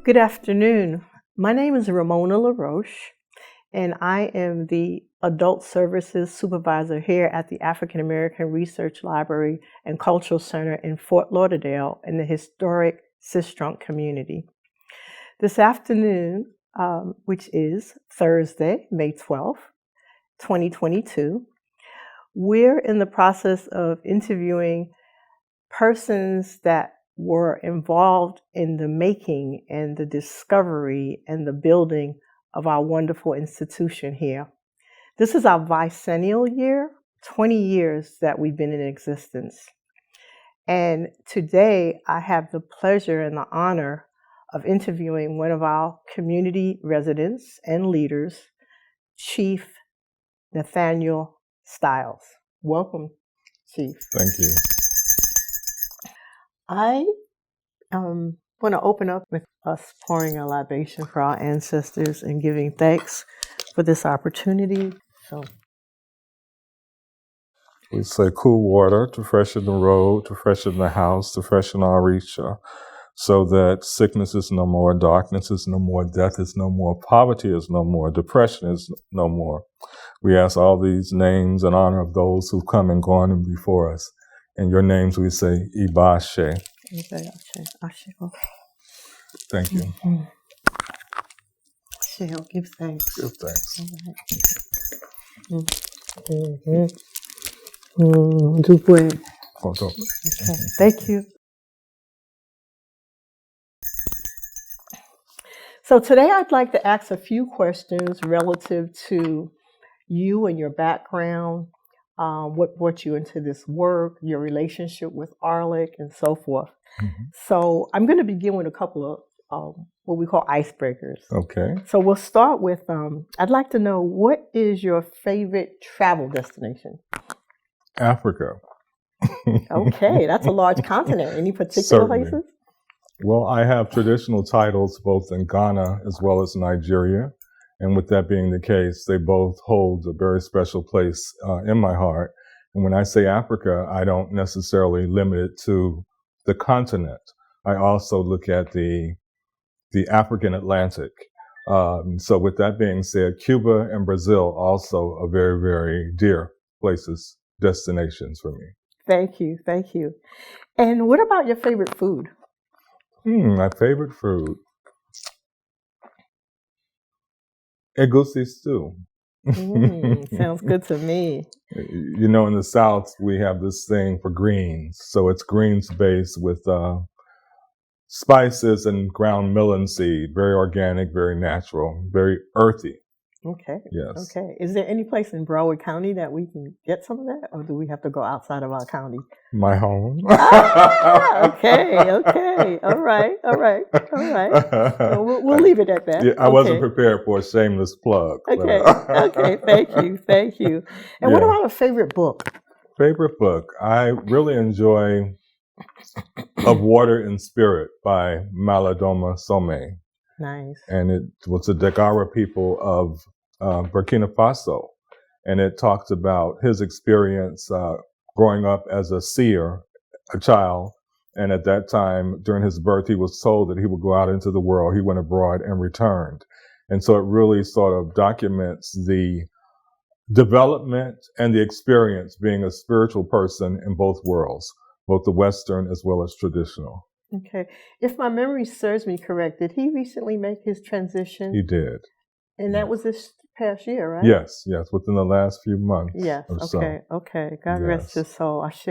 Good afternoon. My name is Ramona La Roche, and I am the Adult Services Supervisor here at the African American Research Library and Cultural Center in Fort Lauderdale in the historic Sistrunk community. This afternoon, which is Thursday, May 12th, 2022, we're in the process of interviewing persons that were involved in the making and the discovery and the building of our wonderful institution here. This is our Vicennial year, 20 years that we've been in existence. And today I have the pleasure and the honor of interviewing one of our community residents and leaders, Chief Nathaniel Styles. Welcome, Chief. Thank you. I want to open up with us pouring a libation for our ancestors and giving thanks for this opportunity. So, we say cool water to freshen the road, to freshen the house, to freshen our reach, so that sickness is no more, darkness is no more, death is no more, poverty is no more, depression is no more. We ask all these names in honor of those who've come and gone before us. In your names we say, Ibashe. Thank you. Shell, give thanks. Give thanks. Okay, thank you. So today I'd like to ask a few questions relative to you and your background, what brought you into this work, your relationship with AARLCC, and so forth. Mm-hmm. So I'm going to begin with a couple of what we call icebreakers. Okay. So we'll start with, I'd like to know, what is your favorite travel destination? Africa. Okay, that's a large continent. Any particular Certainly. places? Well, I have traditional titles both in Ghana as well as Nigeria. And with that being the case, they both hold a very special place in my heart. And when I say Africa, I don't necessarily limit it to the continent. I also look at the African Atlantic. So with that being said, Cuba and Brazil also are very, very dear places, destinations for me. Thank you. Thank you. And what about your favorite food? My favorite food. Egusi stew. Sounds good to me. You know, in the South, we have this thing for greens. So it's greens based with spices and ground millet seed. Very organic, very natural, very earthy. Okay. Yes. Okay. Is there any place in Broward County that we can get some of that, or do we have to go outside of our county? My home. Okay. All right. So we'll leave it at that. Yeah, I wasn't prepared for a shameless plug. Okay. Okay. Thank you. And what about a favorite book? Favorite book? I really enjoy Of Water and Spirit by Malidoma. Nice. And it was the Dagara people of Burkina Faso. And it talks about his experience growing up as a seer, a child. And at that time, during his birth, he was told that he would go out into the world. He went abroad and returned. And so it really sort of documents the development and the experience being a spiritual person in both worlds, both the Western as well as traditional. Okay. If my memory serves me correct, did he recently make his transition? He did. And that was this past year, right? Yes, within the last few months. Yes, okay. God rest his soul. Ashe.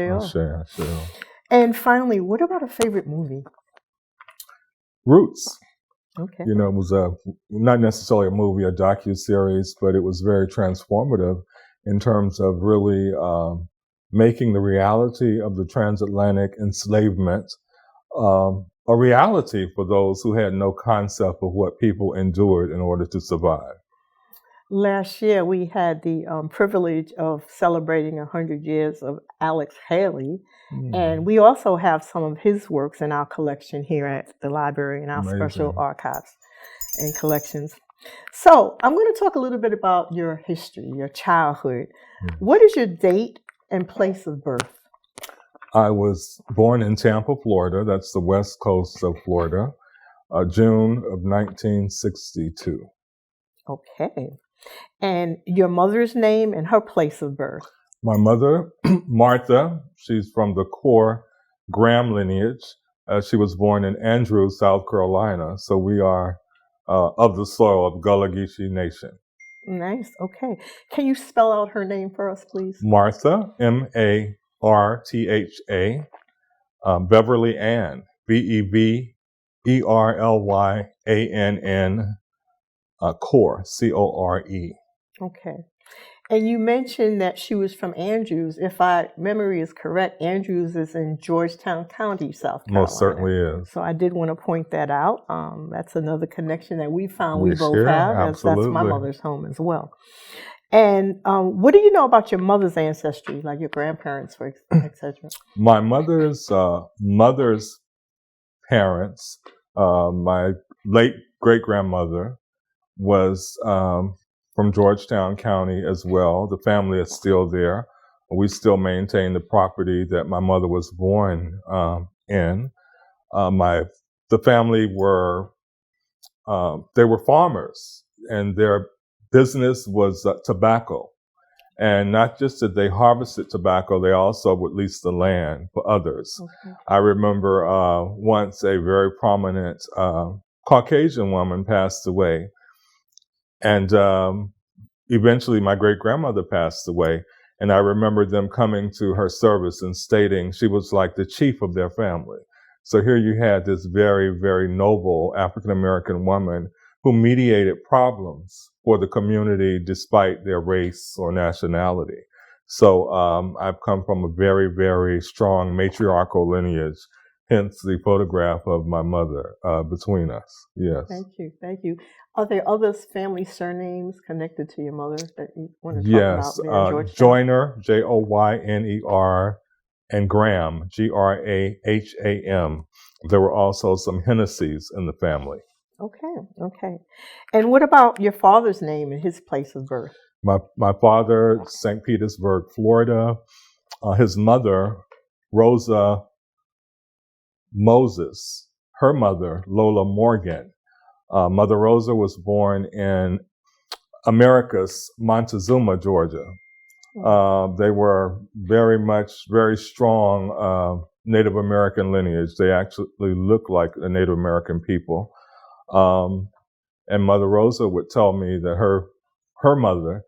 And finally, what about a favorite movie? Roots. Okay. You know, it was not necessarily a movie, a docu-series, but it was very transformative in terms of really making the reality of the transatlantic enslavement a reality for those who had no concept of what people endured in order to survive. Last year, we had the privilege of celebrating 100 years of Alex Haley, and we also have some of his works in our collection here at the library in our special archives and collections. So I'm going to talk a little bit about your history, your childhood. What is your date and place of birth? I was born in Tampa, Florida. That's the west coast of Florida. June of 1962. Okay. And your mother's name and her place of birth? My mother, Martha, she's from the core Graham lineage. She was born in Andrews, South Carolina. So we are of the soil of Gullah Geechee Nation. Nice. Okay. Can you spell out her name for us, please? Martha, Martha, Beverly Ann, Beverlyann, Core, Core. Okay. And you mentioned that she was from Andrews. If my memory is correct, Andrews is in Georgetown County, South Carolina. Most certainly is. So I did want to point that out. That's another connection that we found we both share, have. absolutely. That's my mother's home as well. And what do you know about your mother's ancestry, like your grandparents, etc.? My mother's parents, my late great-grandmother was from Georgetown County as well. The family is still there. We still maintain the property that my mother was born in. The family were they were farmers, and their business was tobacco. And not just that they harvested tobacco, they also would lease the land for others. Okay. I remember once a very prominent Caucasian woman passed away. And eventually my great-grandmother passed away. And I remember them coming to her service and stating she was like the chief of their family. So here you had this very, very noble African-American woman who mediated problems for the community despite their race or nationality. So I've come from a very, very strong matriarchal lineage, hence the photograph of my mother between us. Yes. Thank you. Thank you. Are there other family surnames connected to your mother that you want to talk about? Yes. Joyner, Joyner, and Graham, Graham. There were also some Hennessy's in the family. Okay. And what about your father's name and his place of birth? My father, St. Petersburg, Florida. His mother, Rosa Moses. Her mother, Lola Morgan. Mother Rosa was born in Americus, Montezuma, Georgia. They were very strong Native American lineage. They actually look like a Native American people. And Mother Rosa would tell me that her mother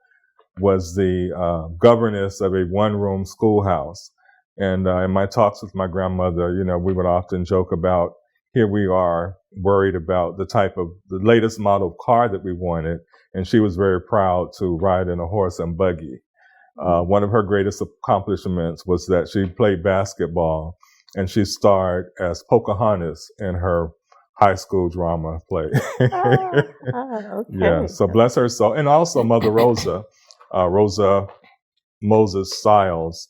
was the governess of a one-room schoolhouse. And in my talks with my grandmother, we would often joke about, here we are worried about the latest model of car that we wanted. And she was very proud to ride in a horse and buggy. One of her greatest accomplishments was that she played basketball, and she starred as Pocahontas in her high school drama play. Okay. Yeah, so bless her soul. And also Mother Rosa, Rosa Moses Styles,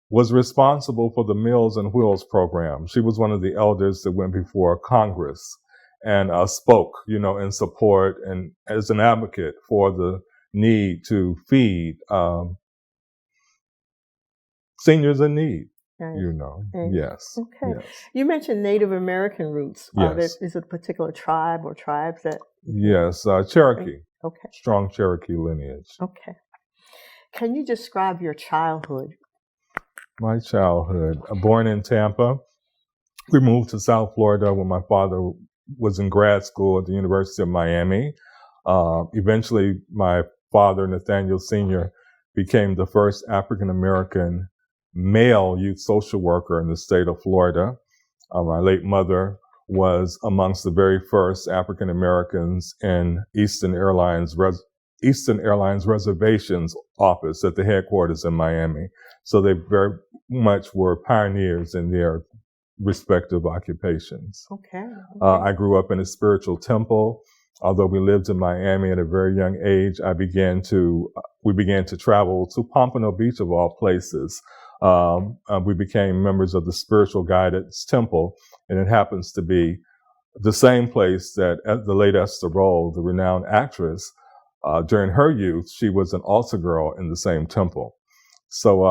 was responsible for the Meals and Wheels program. She was one of the elders that went before Congress and spoke, in support and as an advocate for the need to feed seniors in need. Yes. Okay. Yes. You mentioned Native American roots. Yes. Is it a particular tribe or tribes that? Yes, Cherokee. Okay. Strong Cherokee lineage. Okay. Can you describe your childhood? My childhood. Born in Tampa. We moved to South Florida when my father was in grad school at the University of Miami. Eventually, my father, Nathaniel Sr., became the first African-American male youth social worker in the state of Florida. My late mother was amongst the very first African Americans in Eastern Airlines Reservations office at the headquarters in Miami. So they very much were pioneers in their respective occupations. Okay. I grew up in a spiritual temple. Although we lived in Miami at a very young age, we began to travel to Pompano Beach of all places. We became members of the Spiritual Guidance Temple, and it happens to be the same place that the late Esther Rolle, the renowned actress, during her youth, she was an altar girl in the same temple. So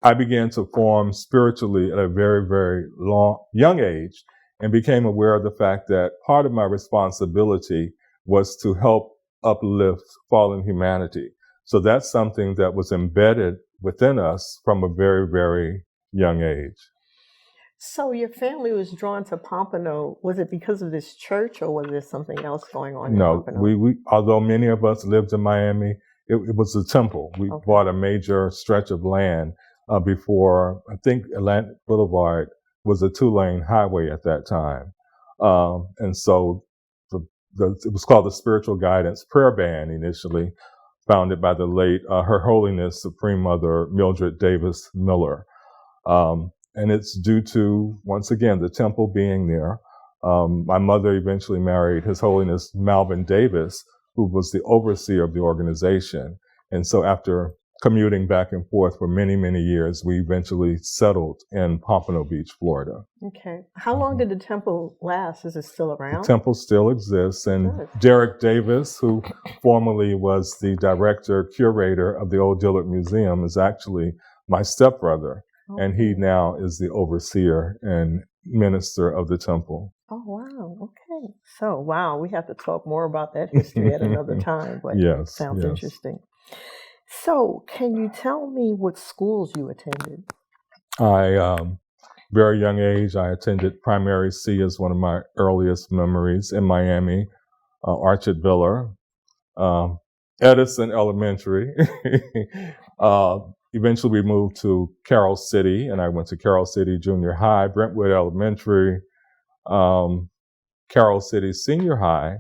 I began to form spiritually at a very, very young age, and became aware of the fact that part of my responsibility was to help uplift fallen humanity. So that's something that was embedded within us from a very, very young age. So your family was drawn to Pompano. Was it because of this church, or was there something else going on in No, Pompano? we although many of us lived in Miami, it was a temple. We bought a major stretch of land before, I think Atlantic Boulevard was a 2-lane highway at that time. And so it was called the Spiritual Guidance Prayer Band initially, founded by the late Her Holiness Supreme Mother Mildred Davis Miller. And it's due to, once again, the temple being there. My mother eventually married His Holiness Malvin Davis, who was the overseer of the organization. And so after commuting back and forth for many, many years, we eventually settled in Pompano Beach, Florida. Okay. How long did the temple last? Is it still around? The temple still exists. And Good. Derek Davis, who formerly was the director, curator of the Old Dillard Museum, is actually my stepbrother. Okay. And he now is the overseer and minister of the temple. Oh, wow. Okay. So, wow, we have to talk more about that history at another time, but Yes, sounds yes. interesting. So, can you tell me what schools you attended? Very young age, I attended primary C as one of my earliest memories in Miami, Archard Villa, Edison Elementary. Eventually we moved to Carroll City, and I went to Carroll City Junior High, Brentwood Elementary, Carroll City Senior High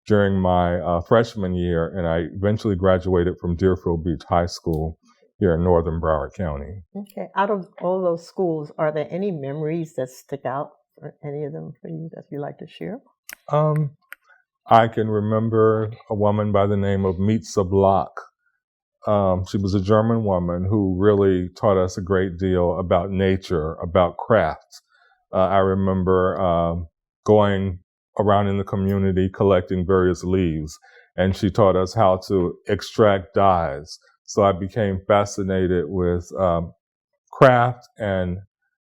during my freshman year, and I eventually graduated from Deerfield Beach High School here in northern Broward County. Okay. Out of all those schools, are there any memories that stick out, or any of them for you that you like to share? I can remember a woman by the name of Mietze Block. She was a German woman who really taught us a great deal about nature, about craft. I remember going around in the community collecting various leaves, and she taught us how to extract dyes. So I became fascinated with craft and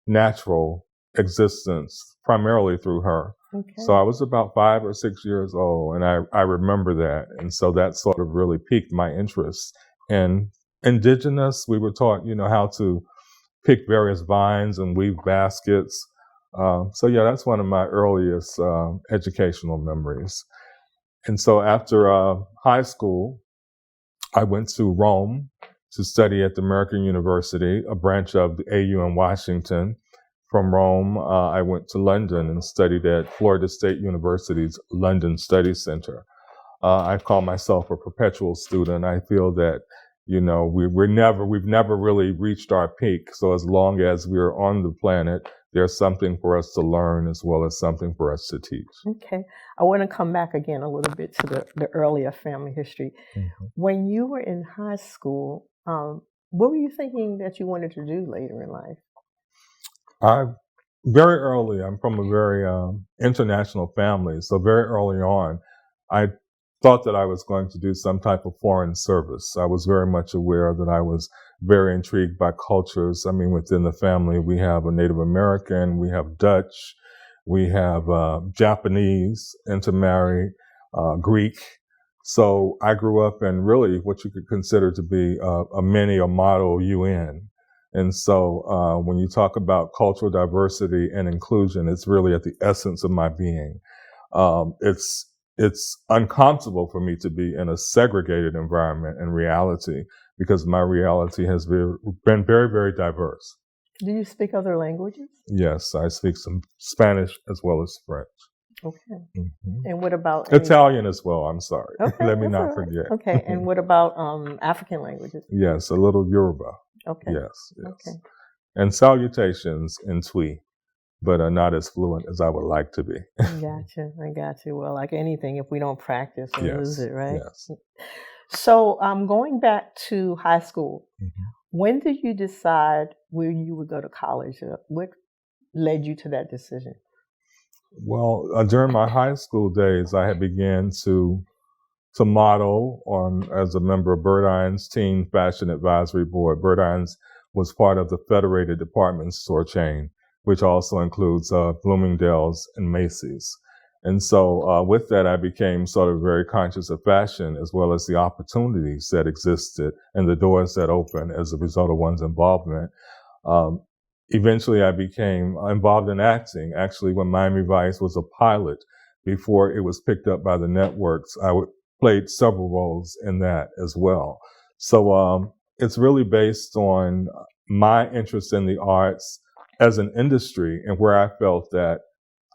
natural existence, primarily through her. Okay. So I was about 5 or 6 years old, and I remember that. And so that sort of really piqued my interest. And indigenous, we were taught, how to pick various vines and weave baskets. So yeah, that's one of my earliest educational memories. And so after high school, I went to Rome to study at the American University, a branch of the AU in Washington. From Rome, I went to London and studied at Florida State University's London Study Center. I call myself a perpetual student. I feel that, we've never really reached our peak. So as long as we're on the planet, there's something for us to learn as well as something for us to teach. Okay. I want to come back again a little bit to the earlier family history. Mm-hmm. When you were in high school, what were you thinking that you wanted to do later in life? Very early, I'm from a very international family. So very early on, I thought that I was going to do some type of foreign service. I was very much aware that I was very intrigued by cultures. I mean, within the family, we have a Native American, we have Dutch, we have Japanese intermarried, Greek. So I grew up in really what you could consider to be a mini or model UN. And so when you talk about cultural diversity and inclusion, it's really at the essence of my being. It's uncomfortable for me to be in a segregated environment in reality because my reality has been very, very diverse. Do you speak other languages? Yes, I speak some Spanish as well as French. Okay. Mm-hmm. And what about Italian as well? I'm sorry. Okay, Let me not forget. Okay. And what about African languages? Yes, a little Yoruba. Okay. Yes. Okay. And salutations in Twi, but are not as fluent as I would like to be. I got you. Well, like anything, if we don't practice, we lose it, right? Yes. So going back to high school, mm-hmm. When did you decide where you would go to college? What led you to that decision? Well, during my high school days, I had began to model as a member of Bird Iron's Teen Fashion Advisory Board. Bird Iron's was part of the Federated Department Store chain. which also includes Bloomingdale's and Macy's. And so with that, I became sort of very conscious of fashion as well as the opportunities that existed and the doors that opened as a result of one's involvement. Eventually, I became involved in acting. Actually, when Miami Vice was a pilot, before it was picked up by the networks, I played several roles in that as well. So it's really based on my interest in the arts as an industry and where I felt that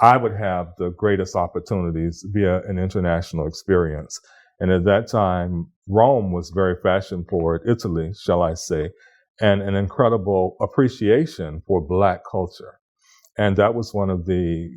I would have the greatest opportunities via an international experience. And at that time, Rome was very fashion forward, Italy, shall I say, and an incredible appreciation for Black culture. And that was one of the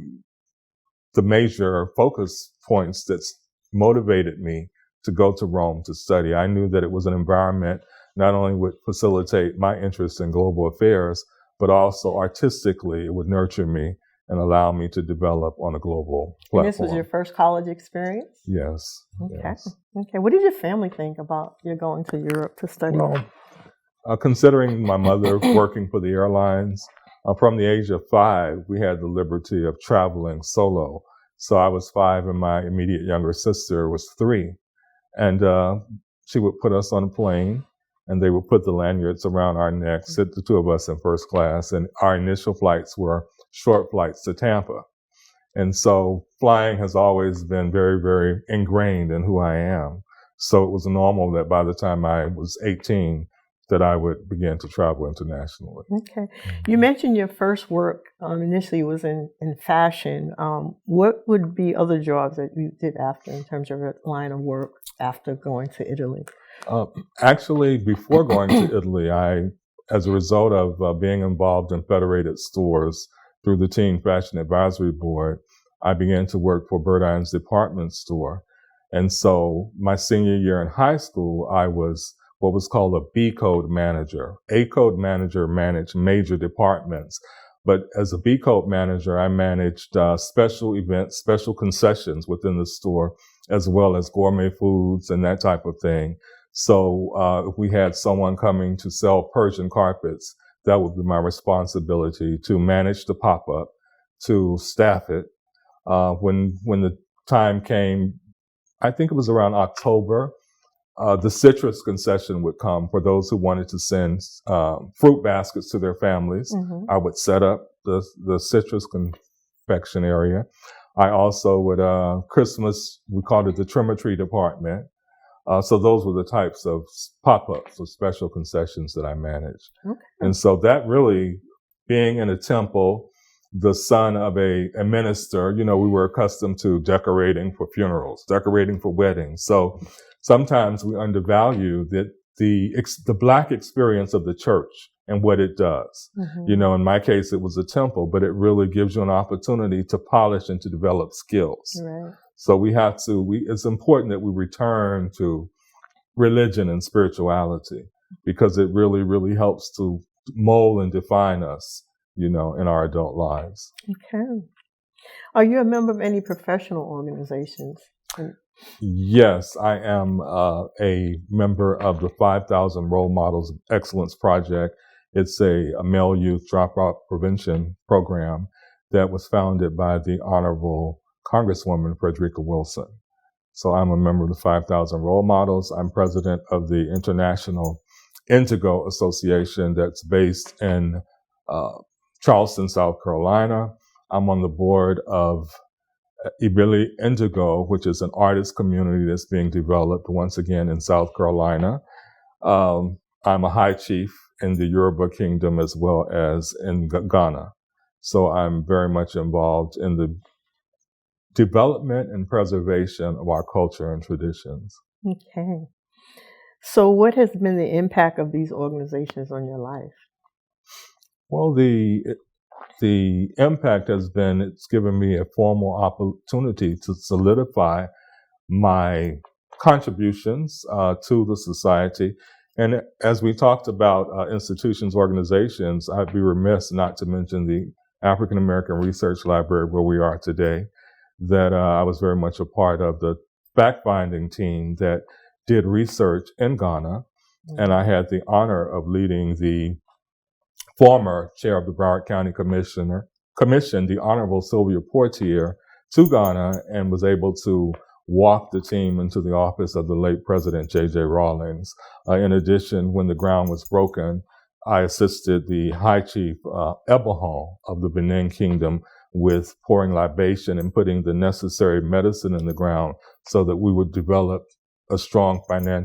major focus points that motivated me to go to Rome to study. I knew that it was an environment not only would facilitate my interest in global affairs, but also artistically it would nurture me and allow me to develop on a global platform. And this was your first college experience? Yes. Okay. Yes. Okay. What did your family think about you going to Europe to study? Well, considering my mother working for the airlines, from the age of 5, we had the liberty of traveling solo. So I was 5 and my immediate younger sister was 3. And she would put us on a plane and they would put the lanyards around our necks, sit the two of us in first class. And our initial flights were short flights to Tampa. And so flying has always been very, very ingrained in who I am. So it was normal that by the time I was 18, that I would begin to travel internationally. Okay. You mentioned your first work initially was in fashion. What would be other jobs that you did after in terms of your line of work after going to Italy? Actually, before going to Italy, as a result of being involved in federated stores through the Teen Fashion Advisory Board, I began to work for Burdine's department store. And so my senior year in high school, I was what was called a B code manager. A code manager managed major departments. But as a B code manager, I managed special events, special concessions within the store, as well as gourmet foods and that type of thing. So if we had someone coming to sell Persian carpets, that would be my responsibility to manage the pop-up, to staff it. When the time came, I think it was around October, the citrus concession would come for those who wanted to send fruit baskets to their families. Mm-hmm. I would set up the citrus confection area. I also would, Christmas, we called it the trimetry department. So those were the types of pop-ups or special concessions that I managed. Okay. And so that really, being in a temple, the son of a minister, we were accustomed to decorating for funerals, decorating for weddings. So sometimes we undervalue the Black experience of the church and what it does. Mm-hmm. In my case, it was a temple, but it really gives you an opportunity to polish and to develop skills. Right. So it's important that we return to religion and spirituality because it really, really helps to mold and define us, in our adult lives. Okay. Are you a member of any professional organizations? Yes, I am a member of the 5,000 Role Models Excellence Project. It's a male youth dropout prevention program that was founded by the Honorable Congresswoman Frederica Wilson. So I'm a member of the 5,000 Role Models. I'm president of the International Indigo Association that's based in Charleston, South Carolina. I'm on the board of Ibili Indigo, which is an artist community that's being developed once again in South Carolina. I'm a High Chief in the Yoruba Kingdom as well as in Ghana. So I'm very much involved in the development and preservation of our culture and traditions. Okay. So what has been the impact of these organizations on your life? Well, the impact has been, it's given me a formal opportunity to solidify my contributions to the society. And as we talked about institutions, organizations, I'd be remiss not to mention the African American Research Library where we are today, that I was very much a part of the fact-finding team that did research in Ghana. Mm-hmm. And I had the honor of leading the former chair of the Broward County Commission, the Honorable Sylvia Portier, to Ghana and was able to walk the team into the office of the late President J.J. Rawlings. In addition, when the ground was broken, I assisted the High Chief Ebahon of the Benin Kingdom with pouring libation and putting the necessary medicine in the ground so that we would develop a strong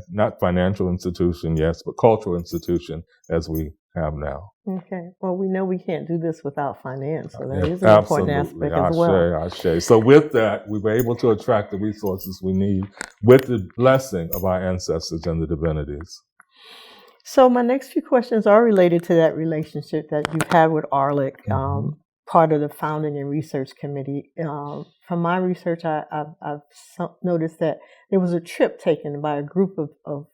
not financial institution, yes, but cultural institution as we have now. Okay. Well, we know we can't do this without finance, so that is an important aspect as well. Ashe. So with that, we were able to attract the resources we need with the blessing of our ancestors and the divinities. So my next few questions are related to that relationship that you've had with AARLCC, part of the founding and research committee. From my research, I've noticed that there was a trip taken by a group of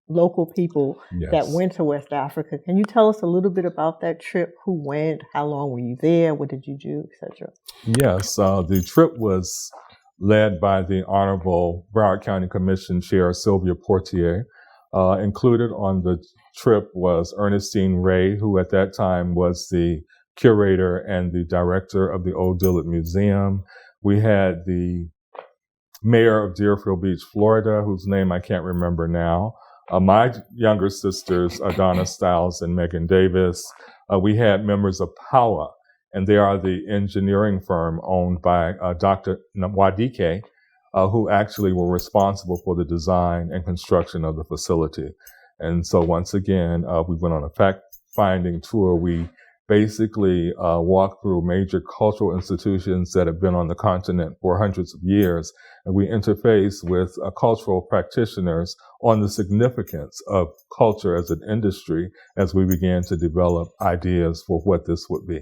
local people that went to West Africa. Can you tell us a little bit about that trip? Who went? How long were you there? What did you do, etc.? Yes, the trip was led by the Honorable Broward County Commission Chair Sylvia Portier. Included on the trip was Ernestine Ray, who at that time was the curator and the director of the Old Dillard Museum. We had the mayor of Deerfield Beach, Florida, whose name I can't remember now. My younger sisters, Donna Styles and Megan Davis. We had members of POWA, and they are the engineering firm owned by Dr. Wadike, who actually were responsible for the design and construction of the facility. And so once again, we went on a fact-finding tour. We basically walked through major cultural institutions that have been on the continent for hundreds of years, and we interfaced with cultural practitioners on the significance of culture as an industry as we began to develop ideas for what this would be.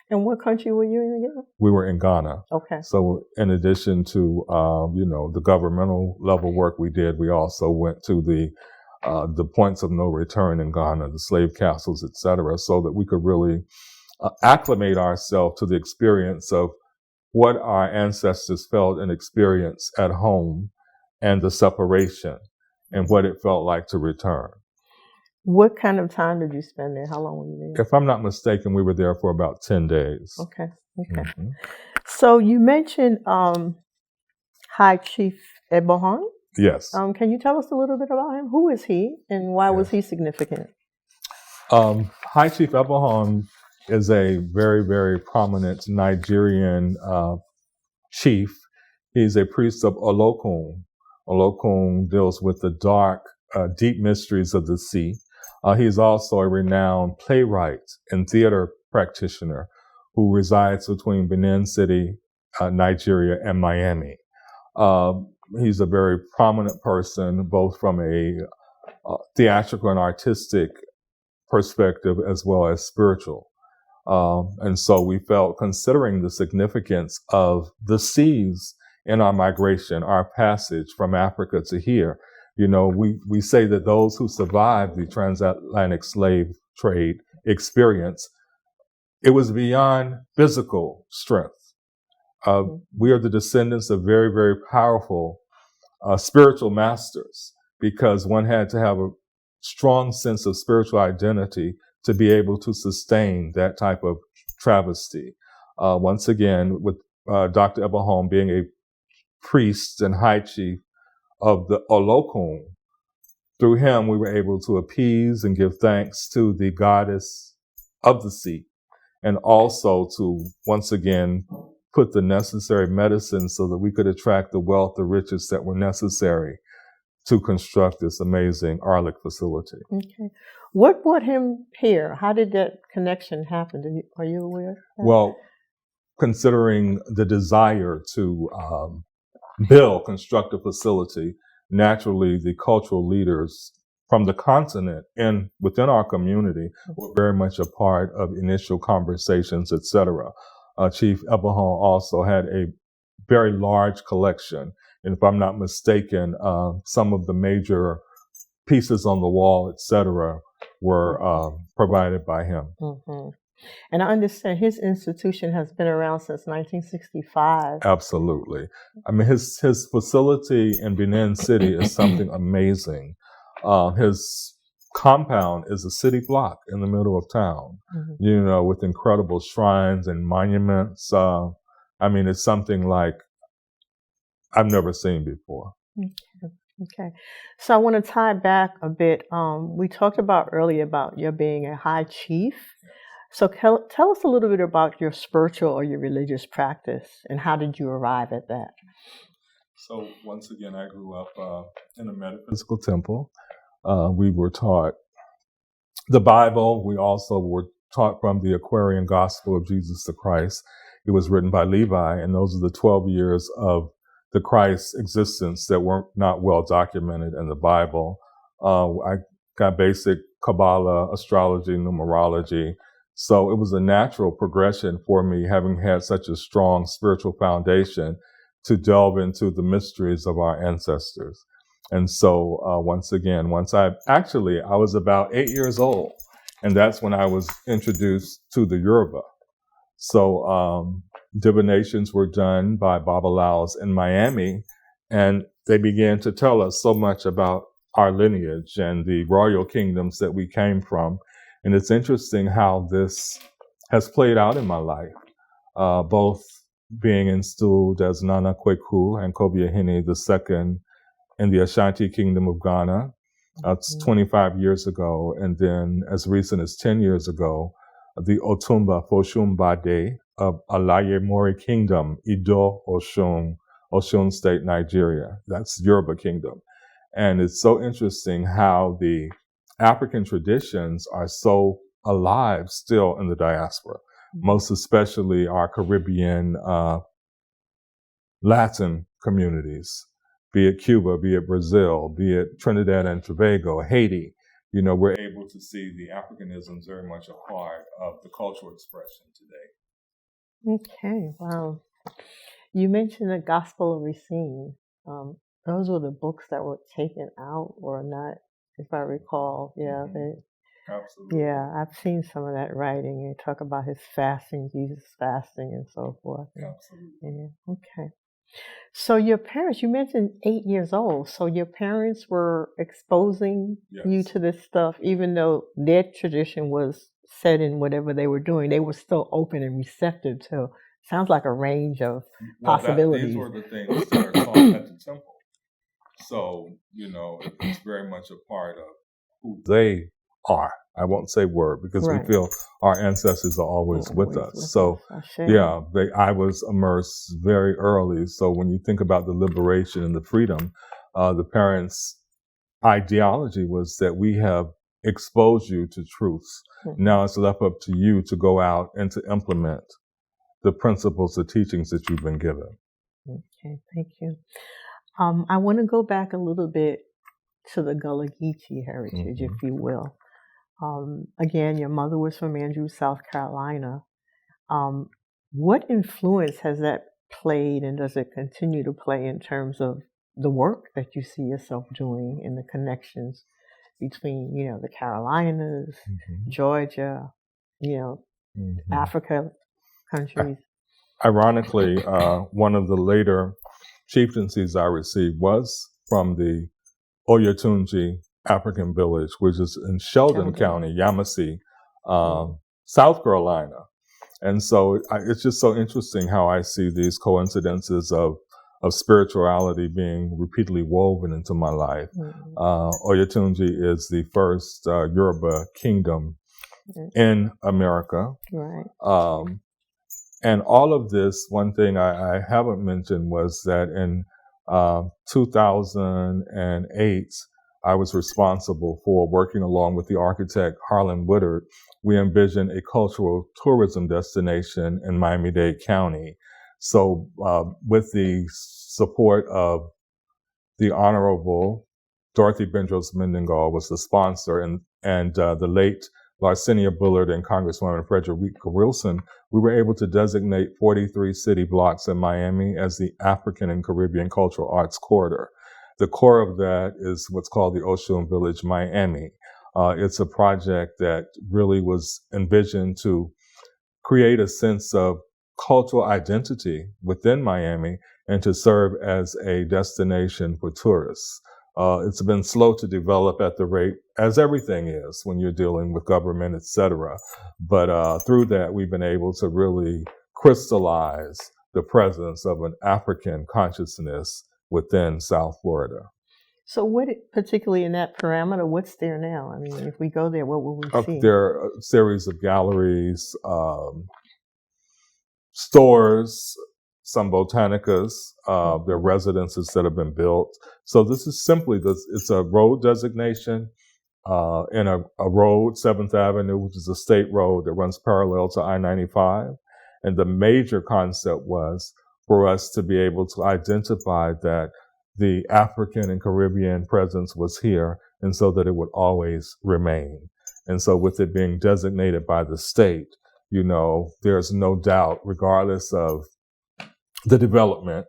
And what country were you in again? We were in Ghana. Okay. So in addition to, the governmental level work we did, we also went to the points of no return in Ghana, the slave castles, et cetera, so that we could really acclimate ourselves to the experience of what our ancestors felt and experienced at home and the separation and what it felt like to return. What kind of time did you spend there? How long were you there? If I'm not mistaken, we were there for about 10 days. Okay. So you mentioned High Chief Ebahon. Yes. Can you tell us a little bit about him? Who is he, and why was he significant? High Chief Ebahon is a very, very prominent Nigerian chief. He's a priest of Olokun. Olokun deals with the dark, deep mysteries of the sea. He's also a renowned playwright and theater practitioner who resides between Benin City, Nigeria, and Miami. He's a very prominent person, both from a theatrical and artistic perspective, as well as spiritual. And so we felt, considering the significance of the seas in our migration, our passage from Africa to here, we say that those who survived the transatlantic slave trade experience, it was beyond physical strength. We are the descendants of very, very powerful spiritual masters, because one had to have a strong sense of spiritual identity to be able to sustain that type of travesty. Once again, with Dr. Ebahon being a priest and high chief of the Olokun, through him we were able to appease and give thanks to the goddess of the sea, and also to, once again, put the necessary medicine so that we could attract the wealth, the riches that were necessary to construct this amazing AARLCC facility. Okay. What brought him here? How did that connection happen? Are you aware? Well, considering the desire to construct a facility, naturally the cultural leaders from the continent and within our community were very much a part of initial conversations, etc. Chief Ebahon also had a very large collection. And if I'm not mistaken, some of the major pieces on the wall, etc., were provided by him. Mm-hmm. And I understand his institution has been around since 1965. Absolutely. I mean, his facility in Benin City is something amazing. His compound is a city block in the middle of town. Mm-hmm. with incredible shrines and monuments. I mean, it's something like I've never seen before. Okay. So I want to tie back a bit. We talked about earlier about your being a high chief. So tell us a little bit about your spiritual or your religious practice, and how did you arrive at that? So once again, I grew up in a metaphysical temple. We were taught the Bible. We also were taught from the Aquarian Gospel of Jesus the Christ. It was written by Levi, and those are the 12 years of the Christ's existence that weren't not well documented in the Bible. I got basic Kabbalah, astrology, numerology. So it was a natural progression for me, having had such a strong spiritual foundation, to delve into the mysteries of our ancestors. And so once I was about 8 years old, and that's when I was introduced to the Yoruba. So divinations were done by Babalaos in Miami, and they began to tell us so much about our lineage and the royal kingdoms that we came from. And it's interesting how this has played out in my life, both being installed as Nana Kweku and Kobiahini II in the Ashanti Kingdom of Ghana. That's 25 years ago. And then as recent as 10 years ago, the Otumba Foshumbade of Alaye Mori Kingdom, Ido Osun State, Nigeria. That's Yoruba Kingdom. And it's so interesting how the African traditions are so alive still in the diaspora, most especially our Caribbean Latin communities, be it Cuba, be it Brazil, be it Trinidad and Tobago, Haiti. We're able to see the Africanisms very much a part of the cultural expression today. Okay, wow. You mentioned the Gospel of Racine. Those were the books that were taken out or not, if I recall. Yeah, Absolutely. Yeah, I've seen some of that writing. They talk about his fasting, Jesus fasting, and so forth. Absolutely. Yeah, okay. So your parents, you mentioned 8 years old. So your parents were exposing you to this stuff, even though their tradition was set in whatever they were doing. They were still open and receptive to. Sounds like a range of possibilities. These were the things that are taught at the temple. So, it's very much a part of who they are. I won't say were, because we feel our ancestors are always with us. So, I was immersed very early. So when you think about the liberation and the freedom, the parents' ideology was that we have exposed you to truths. Now it's left up to you to go out and to implement the principles, the teachings that you've been given. Okay, thank you. I want to go back a little bit to the Gullah Geechee heritage, if you will. Again, your mother was from Andrews, South Carolina. What influence has that played, and does it continue to play in terms of the work that you see yourself doing and the connections between, the Carolinas, Georgia, Africa countries? Ironically, one of the later chieftaincies I received was from the Oyotunji African village, which is in Sheldon County, Yamasee, South Carolina. And so it's just so interesting how I see these coincidences of spirituality being repeatedly woven into my life. Oyotunji is the first Yoruba kingdom in America. Right. And all of this, one thing I haven't mentioned was that in 2008, I was responsible for working along with the architect Harlan Woodard. We envisioned a cultural tourism destination in Miami-Dade County. So with the support of the Honorable Dorothy Bendros Mendengal was the sponsor, and the late Larcenia Bullard and Congresswoman Frederica Wilson, we were able to designate 43 city blocks in Miami as the African and Caribbean Cultural Arts Corridor. The core of that is what's called the Oshun Village Miami. It's a project that really was envisioned to create a sense of cultural identity within Miami and to serve as a destination for tourists. It's been slow to develop at the rate as everything is when you're dealing with government, et cetera. But through that, we've been able to really crystallize the presence of an African consciousness within South Florida. So what, particularly in that parameter, what's there now? I mean, if we go there, what will we see? There are a series of galleries, stores, some botanicas, there are residences that have been built. So this is simply it's a road designation in a road, 7th Avenue, which is a state road that runs parallel to I-95. And the major concept was for us to be able to identify that the African and Caribbean presence was here, and so that it would always remain. And so with it being designated by the state, there's no doubt, regardless of the development,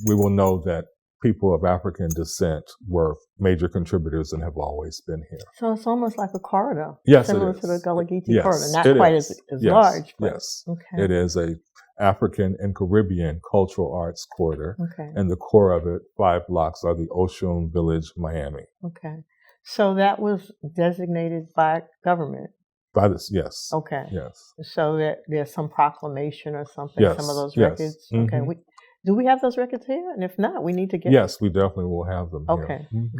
we will know that people of African descent were major contributors and have always been here. So it's almost like a corridor. Yes, similar it is. to the Gullah Geechee Yes, corridor. Not quite as yes, large, but yes. okay. It is a African and Caribbean cultural arts corridor. Okay. And the core of it, 5 blocks, are the Oshun Village, Miami. Okay. So that was designated by government. By this, yes. Okay. Yes. So that there's some proclamation or something, Yes, some of those yes. records. Mhm. Okay. Do we have those records here? And if not, we need to get Yes, we definitely will have them here. Okay. Mhm.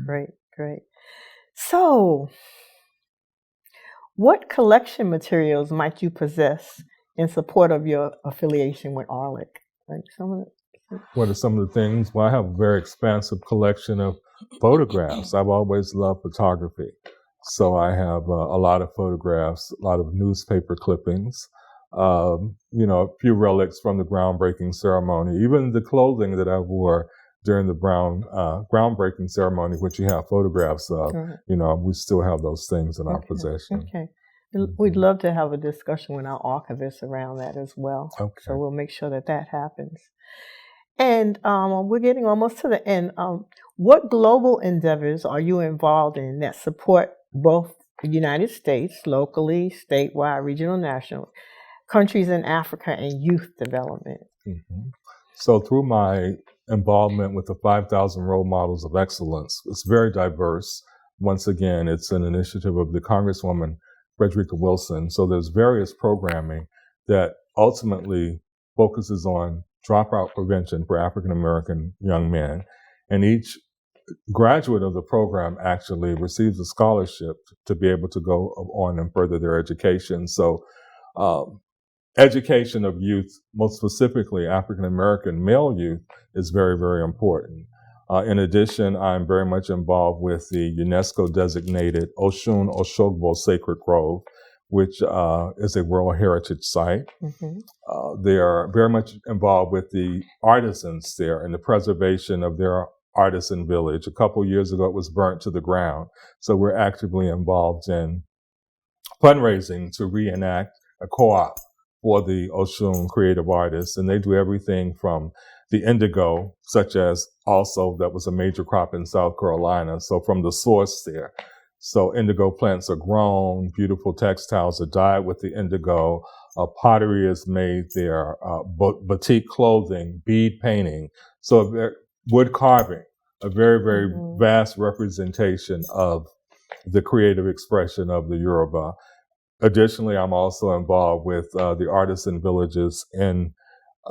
Great. So what collection materials might you possess in support of your affiliation with AARLCC? Like some of the What are some of the things? Well, I have a very expansive collection of photographs. I've always loved photography. So I have a lot of photographs, a lot of newspaper clippings, a few relics from the groundbreaking ceremony, even the clothing that I wore during the groundbreaking ceremony, which you have photographs of. Right. We still have those things in our possession. Okay. We'd love to have a discussion with our archivists around that as well. Okay. So we'll make sure that happens. And we're getting almost to the end. What global endeavors are you involved in that support both the United States, locally, statewide, regional, national, countries in Africa, and youth development? Mm-hmm. So through my involvement with the 5,000 Role Models of Excellence, it's very diverse. Once again, it's an initiative of the Congresswoman Frederica Wilson. So there's various programming that ultimately focuses on dropout prevention for African American young men. And each graduate of the program actually receives a scholarship to be able to go on and further their education. So education of youth, most specifically African American male youth, is very, very important. In addition, I'm very much involved with the UNESCO designated Oshun Oshogbo Sacred Grove, which is a World Heritage Site. Mm-hmm. They are very much involved with the artisans there and the preservation of their artisan village. A couple years ago, it was burnt to the ground. So we're actively involved in fundraising to reenact a co-op for the Oshun creative artists. And they do everything from the indigo, such as also that was a major crop in South Carolina. So from the source there. So indigo plants are grown, beautiful textiles are dyed with the indigo, pottery is made there, batik clothing, bead painting, so wood carving, a very, very vast representation of the creative expression of the Yoruba. Additionally, I'm also involved with the artisan villages in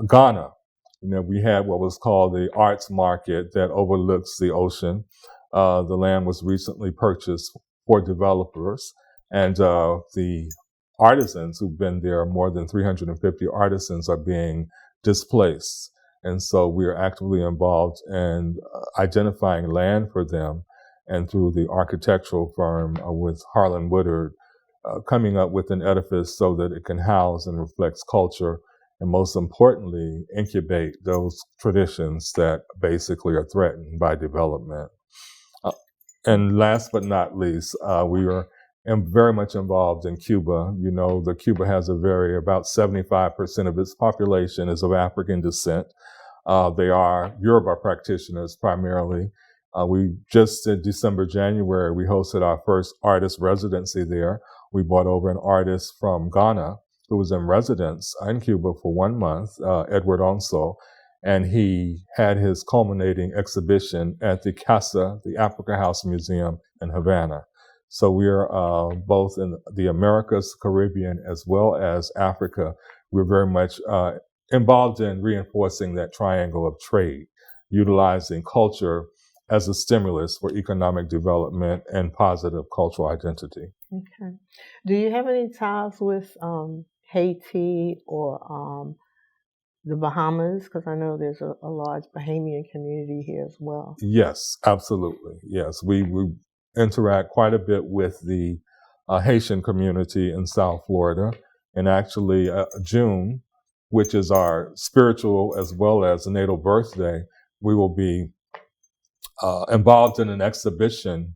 Ghana. We had what was called the arts market that overlooks the ocean. The land was recently purchased for developers, and the artisans who've been there, more than 350 artisans, are being displaced. And so we are actively involved in identifying land for them, and through the architectural firm with Harlan Woodard, coming up with an edifice so that it can house and reflects culture, and most importantly, incubate those traditions that basically are threatened by development. And last but not least, we are very much involved in Cuba. The Cuba has about 75% of its population is of African descent. They are Yoruba practitioners primarily. We just in December, January, we hosted our first artist residency there. We brought over an artist from Ghana who was in residence in Cuba for 1 month, Edward Onso. and he had his culminating exhibition at the Casa, the Africa House Museum in Havana. So we are both in the Americas, Caribbean, as well as Africa. We're very much involved in reinforcing that triangle of trade, utilizing culture as a stimulus for economic development and positive cultural identity. Okay. Do you have any ties with Haiti or the Bahamas? Because I know there's a large Bahamian community here as well. Yes, absolutely. Yes, we interact quite a bit with the Haitian community in South Florida. And actually, June, which is our spiritual as well as natal birthday, we will be involved in an exhibition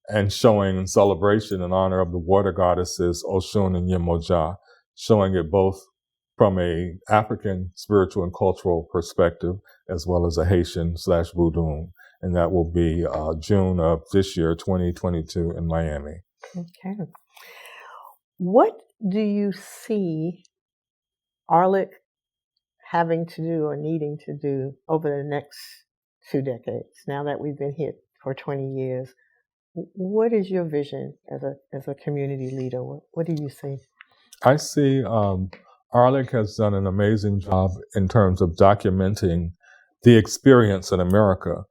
and showing in celebration in honor of the water goddesses Oshun and Yemoja, showing it both from a African spiritual and cultural perspective, as well as a Haitian / Voodoo. And that will be June of this year, 2022 in Miami. Okay. What do you see AARLCC having to do or needing to do over the next 2 decades, now that we've been here for 20 years? What is your vision as a community leader? What do you see? I see AARLCC has done an amazing job in terms of documenting the experience in America.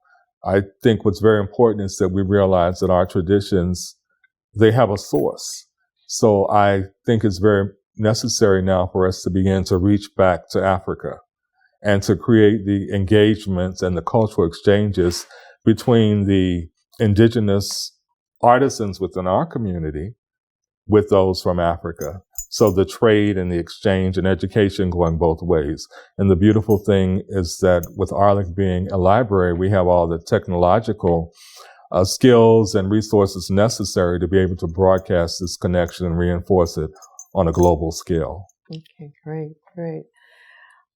I think what's very important is that we realize that our traditions, they have a source. So I think it's very necessary now for us to begin to reach back to Africa and to create the engagements and the cultural exchanges between the indigenous artisans within our community with those from Africa. So the trade and the exchange and education going both ways. And the beautiful thing is that with AARLCC being a library, we have all the technological skills and resources necessary to be able to broadcast this connection and reinforce it on a global scale. Okay, great.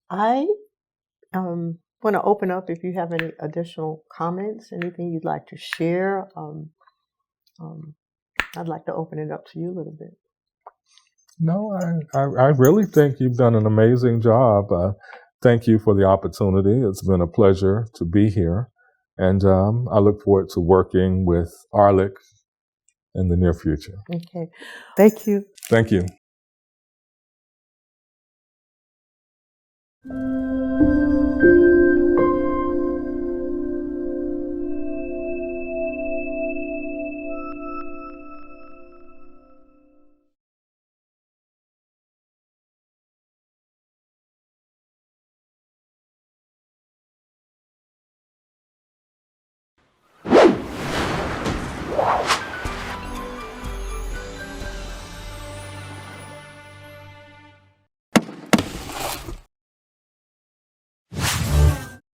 I want to open up if you have any additional comments, anything you'd like to share. I'd like to open it up to you a little bit. No, I really think you've done an amazing job. Thank you for the opportunity. It's been a pleasure to be here. And I look forward to working with AARLCC in the near future. Okay. Thank you. Thank you.